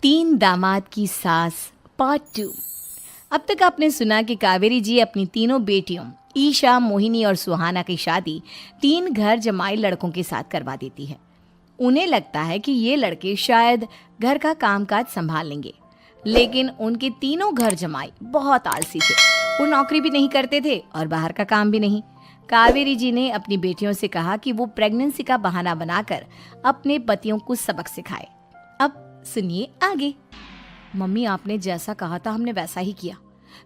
तीन दामाद की सास पार्ट 2। अब तक आपने सुना कि कावेरी जी अपनी तीनों बेटियों ईशा, मोहिनी और सुहाना की शादी तीन घर जमाई लड़कों के साथ करवा देती है। उन्हें लगता है कि ये लड़के शायद घर का कामकाज संभाल लेंगे, लेकिन उनके तीनों घर जमाई बहुत आलसी थे। वो नौकरी भी नहीं करते थे और बाहर का काम भी नहीं। कावेरी जी ने अपनी बेटियों से कहा कि वो प्रेगनेंसी का बहाना बनाकर अपने पतियों को सबक सिखाए। अब सुनिए आगे। मम्मी, आपने जैसा कहा था हमने वैसा ही किया,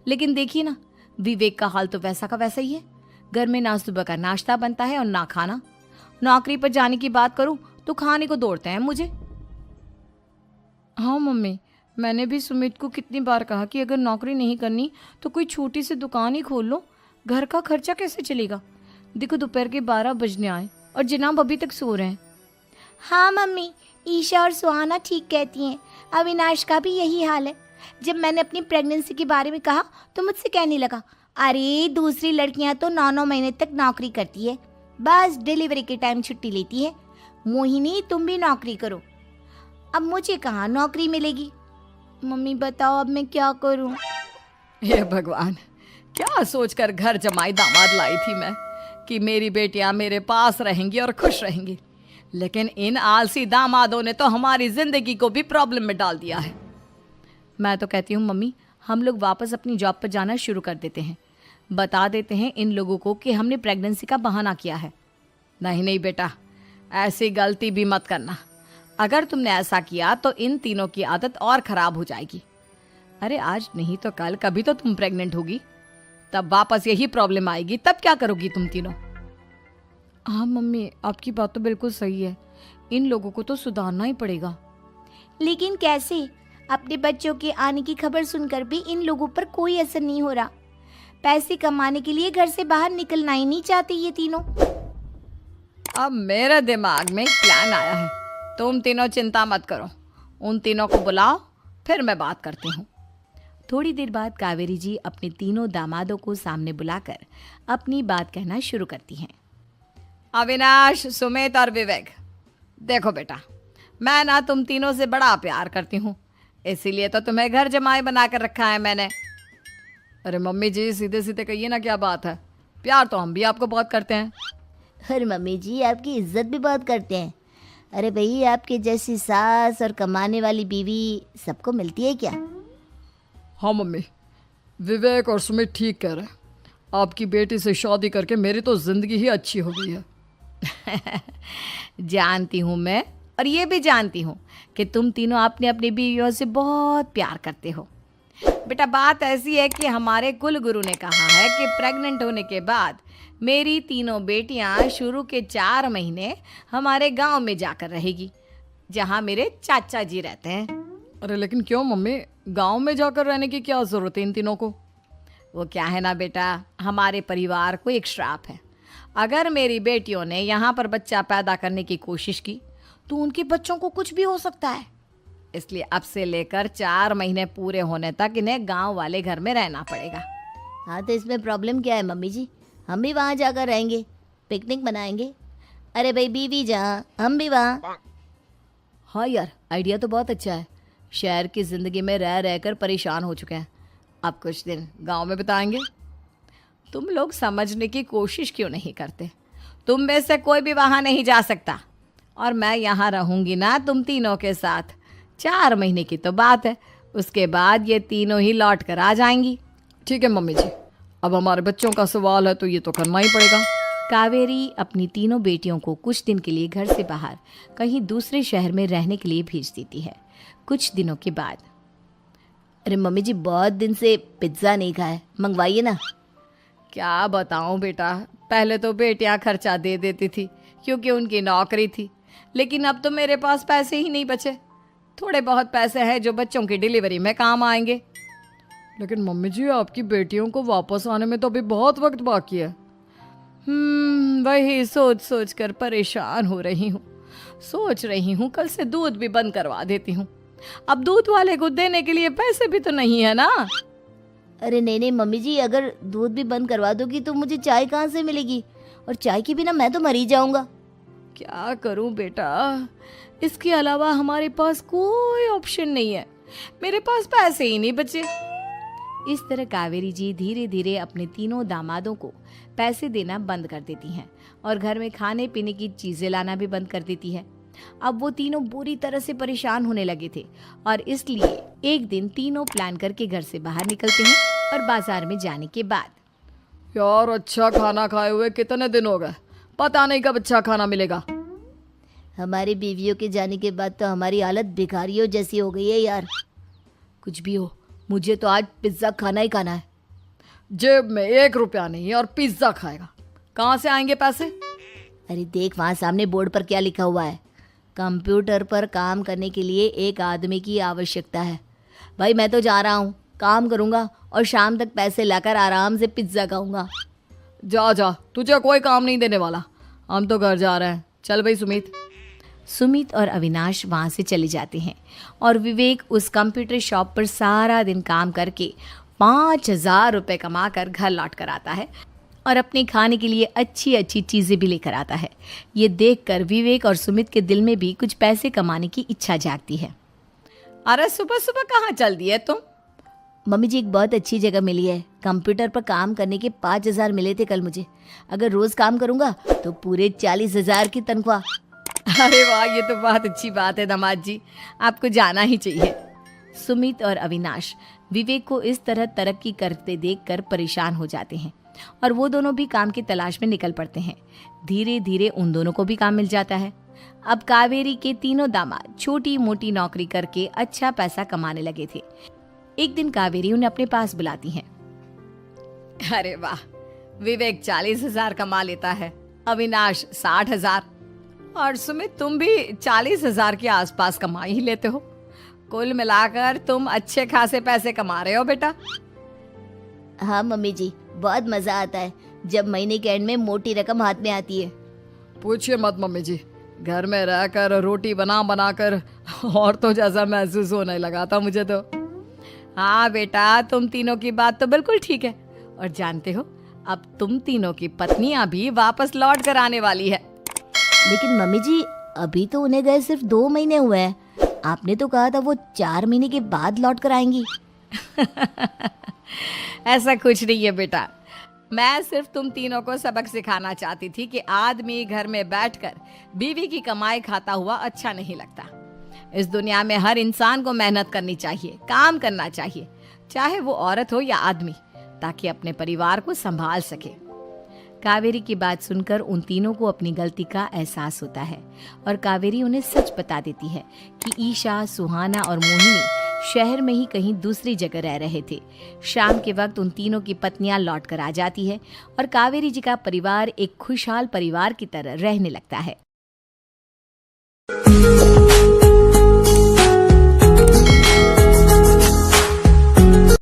लेकिन देखिए ना, विवेक का हाल तो वैसा का वैसा ही है। घर में ना सुबह का नाश्ता बनता है और ना खाना। नौकरी पर जाने की बात करूं तो खाने को दौड़ते हैं मुझे। हाँ मम्मी, मैंने भी सुमित को कितनी बार कहा कि अगर नौकरी नहीं करनी तो कोई छोटी सी दुकान ही खोल लो। घर का खर्चा कैसे चलेगा? देखो दोपहर के 12 बजने आए और जनाब अभी तक सो रहे हैं। हाँ मम्मी, ईशा और सुहाना ठीक कहती हैं। अविनाश का भी यही हाल है। जब मैंने अपनी प्रेगनेंसी के बारे में कहा तो मुझसे कहने लगा, अरे दूसरी लड़कियां तो 9-9 महीने तक नौकरी करती है, बस डिलीवरी के टाइम छुट्टी लेती है। मोहिनी, तुम भी नौकरी करो। अब मुझे कहाँ नौकरी मिलेगी? मम्मी बताओ, अब मैं क्या करूँ? हे भगवान, क्या सोचकर घर जमाई दामाद लाई थी मैं कि मेरी बेटियां मेरे पास रहेंगी और खुश रहेंगी, लेकिन इन आलसी दामादों ने तो हमारी जिंदगी को भी प्रॉब्लम में डाल दिया है। मैं तो कहती हूँ मम्मी, हम लोग वापस अपनी जॉब पर जाना शुरू कर देते हैं। बता देते हैं इन लोगों को कि हमने प्रेगनेंसी का बहाना किया है। नहीं नहीं बेटा, ऐसी गलती भी मत करना। अगर तुमने ऐसा किया तो इन तीनों की आदत और ख़राब हो जाएगी। अरे आज नहीं तो कल कभी तो तुम प्रेग्नेंट होगी, तब वापस यही प्रॉब्लम आएगी। तब क्या करोगी तुम तीनों? हाँ मम्मी, आपकी बात तो बिल्कुल सही है। इन लोगों को तो सुधारना ही पड़ेगा। लेकिन कैसे? अपने बच्चों के आने की खबर सुनकर भी इन लोगों पर कोई असर नहीं हो रहा। पैसे कमाने के लिए घर से बाहर निकलना ही नहीं चाहते ये तीनों। अब मेरे दिमाग में प्लान आया है। तुम तीनों चिंता मत करो, उन तीनों को बुलाओ, फिर मैं बात करती हूँ। थोड़ी देर बाद कावेरी जी अपने तीनों दामादों को सामने बुलाकर अपनी बात कहना शुरू करती हैं। अविनाश, सुमित और विवेक, देखो बेटा, मैं ना तुम तीनों से बड़ा प्यार करती हूँ, इसीलिए तो तुम्हें घर जमाई बना कर रखा है मैंने। अरे मम्मी जी, सीधे सीधे कहिए ना, क्या बात है? प्यार तो हम भी आपको बहुत करते हैं। अरे मम्मी जी, आपकी इज्जत भी बहुत करते हैं। अरे भाई, आपके जैसी सास और कमाने वाली बीवी सबको मिलती है क्या? हाँ मम्मी, विवेक और सुमित ठीक कह रहे हैं। आपकी बेटी से शादी करके मेरी तो ज़िंदगी ही अच्छी हो गई है। जानती हूँ मैं, और ये भी जानती हूँ कि तुम तीनों अपनी अपनी बीवियों से बहुत प्यार करते हो। बेटा, बात ऐसी है कि हमारे कुल गुरु ने कहा है कि प्रेग्नेंट होने के बाद मेरी तीनों बेटियां शुरू के 4 महीने हमारे गांव में जाकर रहेगी, जहां मेरे चाचा जी रहते हैं। अरे लेकिन क्यों मम्मी, गांव में जाकर रहने की क्या ज़रूरत है इन तीनों को? वो क्या है ना बेटा, हमारे परिवार को एक श्राप है। अगर मेरी बेटियों ने यहाँ पर बच्चा पैदा करने की कोशिश की तो उनके बच्चों को कुछ भी हो सकता है। इसलिए अब से लेकर 4 महीने पूरे होने तक इन्हें गांव वाले घर में रहना पड़ेगा। हाँ, तो इसमें प्रॉब्लम क्या है मम्मी जी? हम भी वहाँ जाकर रहेंगे, पिकनिक मनाएंगे। अरे भाई, बीवी जहाँ हम भी वहाँ। हाँ यार, आइडिया तो बहुत अच्छा है। शहर की ज़िंदगी में रह रहकर परेशान हो चुके हैं, अब कुछ दिन गांव में बिताएंगे। तुम लोग समझने की कोशिश क्यों नहीं करते? तुम में से कोई भी वहाँ नहीं जा सकता, और मैं यहाँ रहूँगी ना तुम तीनों के साथ। 4 महीने की तो बात है, उसके बाद ये तीनों ही लौट कर आ जाएंगी। ठीक है मम्मी जी, अब हमारे बच्चों का सवाल है तो ये तो करना ही पड़ेगा। कावेरी अपनी तीनों बेटियों को कुछ दिन के लिए घर से बाहर कहीं दूसरे शहर में रहने के लिए भेज देती है। कुछ दिनों के बाद, अरे मम्मी जी, बहुत दिन से पिज्ज़ा नहीं खाया, मंगवाइए ना। क्या बताऊं बेटा, पहले तो बेटियां खर्चा दे देती थी क्योंकि उनकी नौकरी थी, लेकिन अब तो मेरे पास पैसे ही नहीं बचे। थोड़े बहुत पैसे हैं जो बच्चों की डिलीवरी में काम आएंगे। लेकिन मम्मी जी, आपकी बेटियों को वापस आने में तो अभी बहुत वक्त बाकी है। वही सोच सोच कर परेशान हो रही हूँ। सोच रही हूँ कल से दूध भी बंद करवा देती हूँ। अब दूध वाले को देने के लिए पैसे भी तो नहीं है ना। अरे नहीं नहीं मम्मी जी, अगर दूध भी बंद करवा दोगी तो मुझे चाय कहाँ से मिलेगी? और चाय के बिना मैं तो मर ही जाऊंगा। क्या करूं बेटा, इसके अलावा हमारे पास कोई ऑप्शन नहीं है, मेरे पास पैसे ही नहीं बचे। इस तरह कावेरी जी धीरे धीरे अपने तीनों दामादों को पैसे देना बंद कर देती हैं और घर में खाने पीने की चीजें लाना भी बंद कर देती है। अब वो तीनों बुरी तरह से परेशान होने लगे थे और इसलिए एक दिन तीनों प्लान करके घर से बाहर निकलते हैं और बाजार में जाने के बाद यार अच्छा खाना खाए हुए कितने दिन हो गए, पता नहीं कब अच्छा खाना मिलेगा। हमारी बीवियों के जाने के बाद तो हमारी हालत भिखारियों जैसी हो गई है यार। कुछ भी हो, मुझे तो आज पिज्ज़ा खाना ही खाना है। जेब में 1 रुपया नहीं और पिज्जा खाएगा, कहाँ से आएंगे पैसे? अरे देख वहाँ सामने बोर्ड पर क्या लिखा हुआ है, कंप्यूटर पर काम करने के लिए एक आदमी की आवश्यकता है। भाई मैं तो जा रहा हूँ, काम करूँगा और शाम तक पैसे लाकर आराम से पिज्ज़ा खाऊंगा। जा जा, तुझे कोई काम नहीं देने वाला, हम तो घर जा रहे हैं। चल भाई सुमित। सुमित और अविनाश वहाँ से चले जाते हैं और विवेक उस कंप्यूटर शॉप पर सारा दिन काम करके 5,000 रुपये कमा कर घर लौट कर आता है और अपने खाने के लिए अच्छी अच्छी चीज़ें भी लेकर आता है। ये देखकर विवेक और सुमित के दिल में भी कुछ पैसे कमाने की इच्छा जागती है। अरे सुबह सुबह कहाँ चल दी है तुम? मम्मी जी एक बहुत अच्छी जगह मिली है, कंप्यूटर पर काम करने के 5,000 मिले थे कल मुझे। अगर रोज काम करूँगा तो पूरे 40,000 की तनख्वाह। अरे वाह, ये तो बहुत अच्छी बात है दामाद जी, आपको जाना ही चाहिए। सुमित और अविनाश विवेक को इस तरह तरक्की करते देखकर परेशान हो जाते हैं और वो दोनों भी काम की तलाश में निकल पड़ते हैं। धीरे धीरे उन दोनों को भी काम मिल जाता है। अब कावेरी के तीनों दामाद छोटी मोटी नौकरी करके अच्छा पैसा कमाने लगे थे। एक दिन कावेरी उन्हें अपने पास बुलाती है। अरे वाह, विवेक 40,000 कमा लेता है, अविनाश 60,000 और सुमित तुम भी 40,000 के आसपास कमा ही लेते हो। कुल मिलाकर तुम अच्छे खासे पैसे कमा रहे हो बेटा। हाँ मम्मी जी, बहुत मज़ा आता है जब महीने के एंड में मोटी रकम हाथ में आती है। पूछिए मत मम्मी जी, घर में रहकर रोटी बना बना कर औरतों जैसा महसूस होने लगा था मुझे तो। हाँ बेटा, तुम तीनों की बात तो बिल्कुल ठीक है और जानते हो अब तुम तीनों की पत्नियां भी वापस लौट कर आने वाली है। लेकिन मम्मी जी अभी तो उन्हें गए सिर्फ 2 महीने हुए हैं, आपने तो कहा था वो 4 महीने के बाद लौट कर आएंगी। ऐसा कुछ नहीं है बेटा, मैं सिर्फ तुम तीनों को सबक सिखाना चाहती थी कि आदमी घर में बैठकर बीवी की कमाई खाता हुआ अच्छा नहीं लगता। इस दुनिया में हर इंसान को मेहनत करनी चाहिए, काम करना चाहिए, चाहे वो औरत हो या आदमी, ताकि अपने परिवार को संभाल सके। कावेरी की बात सुनकर उन तीनों को अपनी गलती का एहसास होता है और कावेरी उन्हें सच बता देती है कि ईशा, सुहाना और मोहिनी शहर में ही कहीं दूसरी जगह रह रहे थे। शाम के वक्त उन तीनों की पत्नियां लौट कर आ जाती है और कावेरी जी का परिवार एक खुशहाल परिवार की तरह रहने लगता है।